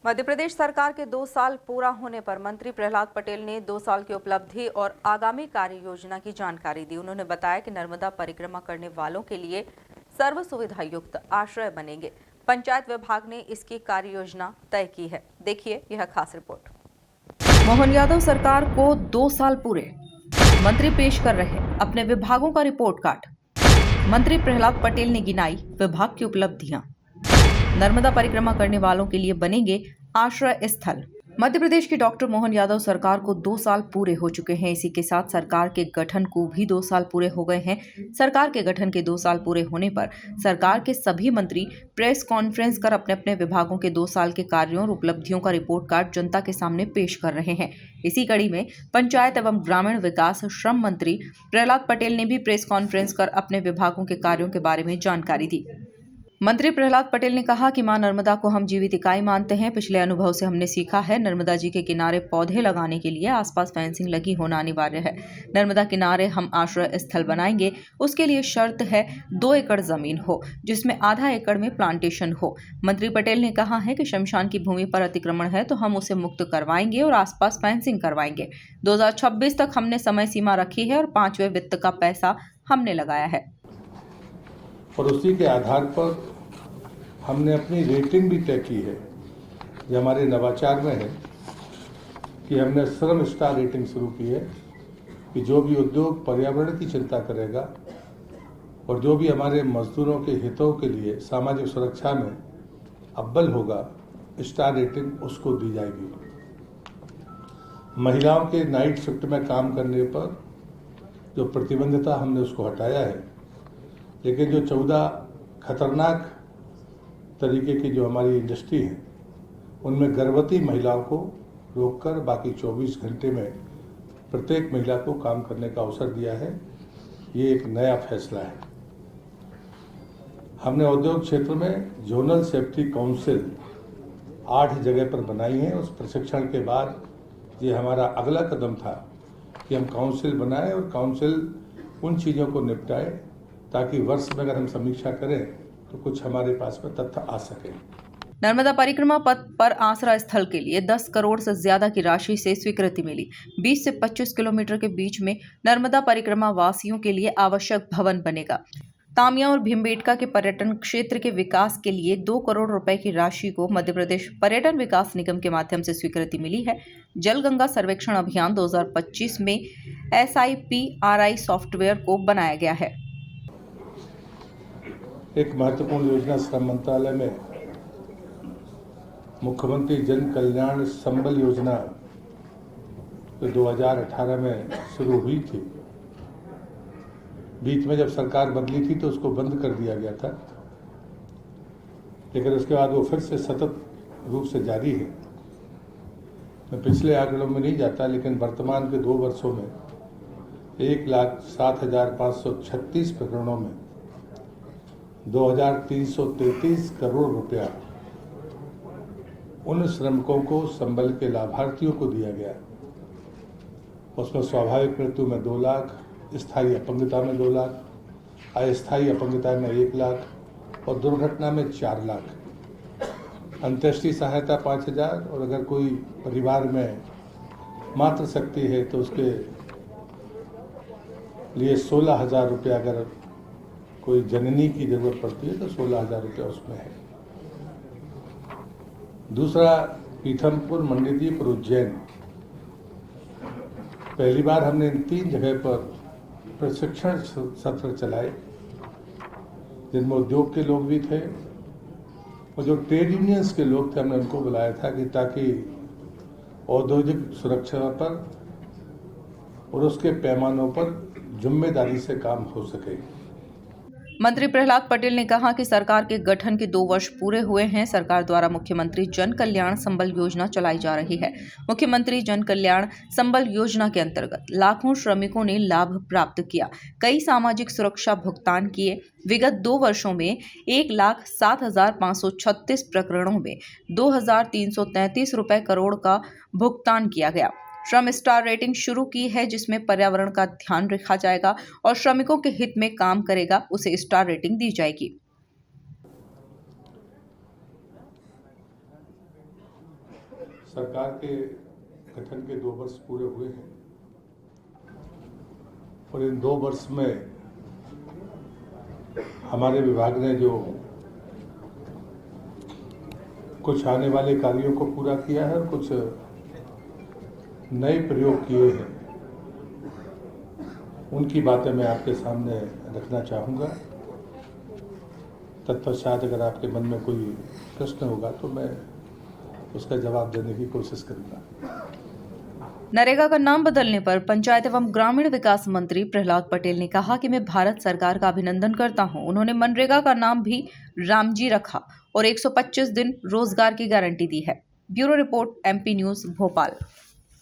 मध्य प्रदेश सरकार के 2 साल पूरा होने पर मंत्री प्रहलाद पटेल ने 2 साल की उपलब्धि और आगामी कार्य योजना की जानकारी दी। उन्होंने बताया कि नर्मदा परिक्रमा करने वालों के लिए सर्व सुविधा युक्त आश्रय बनेंगे। पंचायत विभाग ने इसकी कार्य योजना तय की है। देखिए यह खास रिपोर्ट। मोहन यादव सरकार को 2 साल पूरे, मंत्री पेश कर रहे अपने विभागों का रिपोर्ट कार्ड। मंत्री प्रहलाद पटेल ने गिनाई विभाग की उपलब्धियां। नर्मदा परिक्रमा करने वालों के लिए बनेंगे आश्रय स्थल। मध्य प्रदेश की डॉक्टर मोहन यादव सरकार को 2 साल पूरे हो चुके हैं। इसी के साथ सरकार के गठन को भी 2 साल पूरे हो गए हैं। सरकार के गठन के 2 साल पूरे होने पर सरकार के सभी मंत्री प्रेस कॉन्फ्रेंस कर अपने अपने विभागों के 2 साल के कार्यों और उपलब्धियों का रिपोर्ट कार्ड जनता के सामने पेश कर रहे हैं। इसी कड़ी में पंचायत एवं ग्रामीण विकास श्रम मंत्री प्रहलाद पटेल ने भी प्रेस कॉन्फ्रेंस कर अपने विभागों के कार्यों के बारे में जानकारी दी। मंत्री प्रहलाद पटेल ने कहा कि मां नर्मदा को हम जीवित इकाई मानते हैं। पिछले अनुभव से हमने सीखा है, नर्मदा जी के किनारे पौधे लगाने के लिए आसपास फेंसिंग लगी होना अनिवार्य है। नर्मदा किनारे हम आश्रय स्थल बनाएंगे, उसके लिए शर्त है 2 एकड़ जमीन हो, जिसमें आधा एकड़ में प्लांटेशन हो। मंत्री पटेल ने कहा है कि शमशान की भूमि पर अतिक्रमण है तो हम उसे मुक्त करवाएंगे और आसपास फेंसिंग करवाएंगे। 2026 तक हमने समय सीमा रखी है और 5वें वित्त का पैसा हमने लगाया है और उसी के आधार पर हमने अपनी रेटिंग भी तय की है। जो हमारे नवाचार में है कि हमने श्रम स्टार रेटिंग शुरू की है कि जो भी उद्योग पर्यावरण की चिंता करेगा और जो भी हमारे मजदूरों के हितों के लिए सामाजिक सुरक्षा में अव्वल होगा, स्टार रेटिंग उसको दी जाएगी। महिलाओं के नाइट शिफ्ट में काम करने पर जो प्रतिबंधिता हमने उसको हटाया है, लेकिन जो 14 खतरनाक तरीके की जो हमारी इंडस्ट्री है उनमें गर्भवती महिलाओं को रोककर बाकी 24 घंटे में प्रत्येक महिला को काम करने का अवसर दिया है। ये एक नया फैसला है। हमने औद्योगिक क्षेत्र में जोनल सेफ्टी काउंसिल 8 जगह पर बनाई है। उस प्रशिक्षण के बाद ये हमारा अगला कदम था कि हम काउंसिल बनाएं और काउंसिल उन चीज़ों को निपटाए ताकि वर्ष में अगर हम समीक्षा करें तो कुछ हमारे पास में तथ्य आ सके। नर्मदा परिक्रमा पथ पर आश्रय स्थल के लिए 10 करोड़ से ज्यादा की राशि से स्वीकृति मिली। 20 से 25 किलोमीटर के बीच में नर्मदा परिक्रमा वासियों के लिए आवश्यक भवन बनेगा। तामिया और भीमबेटका के पर्यटन क्षेत्र के विकास के लिए 2 करोड़ रुपए की राशि को मध्य प्रदेश पर्यटन विकास निगम के माध्यम से स्वीकृति मिली है। जल गंगा सर्वेक्षण अभियान 2025 में SIPRI सॉफ्टवेयर को बनाया गया है। एक महत्वपूर्ण योजना श्रम मंत्रालय में मुख्यमंत्री जन कल्याण संबल योजना जो 2018 में शुरू हुई थी, बीच में जब सरकार बदली थी तो उसको बंद कर दिया गया था, लेकिन उसके बाद वो फिर से सतत रूप से जारी है। मैं पिछले आंकड़ों में नहीं जाता, लेकिन वर्तमान के 2 वर्षों में 1,07,536 प्रकरणों में 2,333 करोड़ रुपया उन श्रमिकों को संबल के लाभार्थियों को दिया गया। उसमें स्वाभाविक मृत्यु में 2 लाख, स्थायी अपंगता में 2 लाख, अस्थायी अपंगता में 1 लाख और दुर्घटना में 4 लाख। अंत्येष्टि सहायता 5,000 और अगर कोई परिवार में मातृशक्ति है तो उसके लिए 16,000 रुपया, अगर कोई जननी की जरूरत पड़ती है तो 16,000 रुपया उसमें है। दूसरा, पीथमपुर, मंडीदीप और उज्जैन, पहली बार हमने इन 3 जगह पर प्रशिक्षण सत्र चलाए जिनमें उद्योग के लोग भी थे और जो ट्रेड यूनियंस के लोग थे हमने उनको बुलाया था कि ताकि औद्योगिक सुरक्षा पर और उसके पैमानों पर जिम्मेदारी से काम हो सके। मंत्री प्रहलाद पटेल ने कहा कि सरकार के गठन के 2 वर्ष पूरे हुए हैं। सरकार द्वारा मुख्यमंत्री जन कल्याण संबल योजना चलाई जा रही है। मुख्यमंत्री जन कल्याण संबल योजना के अंतर्गत लाखों श्रमिकों ने लाभ प्राप्त किया, कई सामाजिक सुरक्षा भुगतान किए। विगत 2 वर्षों में 1,07,536 प्रकरणों में 2,333 रुपए करोड़ का भुगतान किया गया। श्रम स्टार रेटिंग शुरू की है जिसमें पर्यावरण का ध्यान रखा जाएगा और श्रमिकों के हित में काम करेगा, उसे स्टार रेटिंग दी जाएगी। सरकार के गठन के 2 वर्ष पूरे हुए हैं और इन 2 वर्ष में हमारे विभाग ने जो कुछ आने वाले कार्यों को पूरा किया है और कुछ नए प्रयोग किए हैं, उनकी बातें मैं आपके सामने रखना चाहूँगा। तत्पश्चात अगर आपके मन में कोई प्रश्न होगा तो मैं उसका जवाब देने की कोशिश करूँगा। नरेगा का नाम बदलने पर पंचायत एवं ग्रामीण विकास मंत्री प्रहलाद पटेल ने कहा कि मैं भारत सरकार का अभिनंदन करता हूं। उन्होंने मनरेगा का नाम भी रामजी रखा और 125 दिन रोजगार की गारंटी दी है। Bureau report, MP news, Bhopal.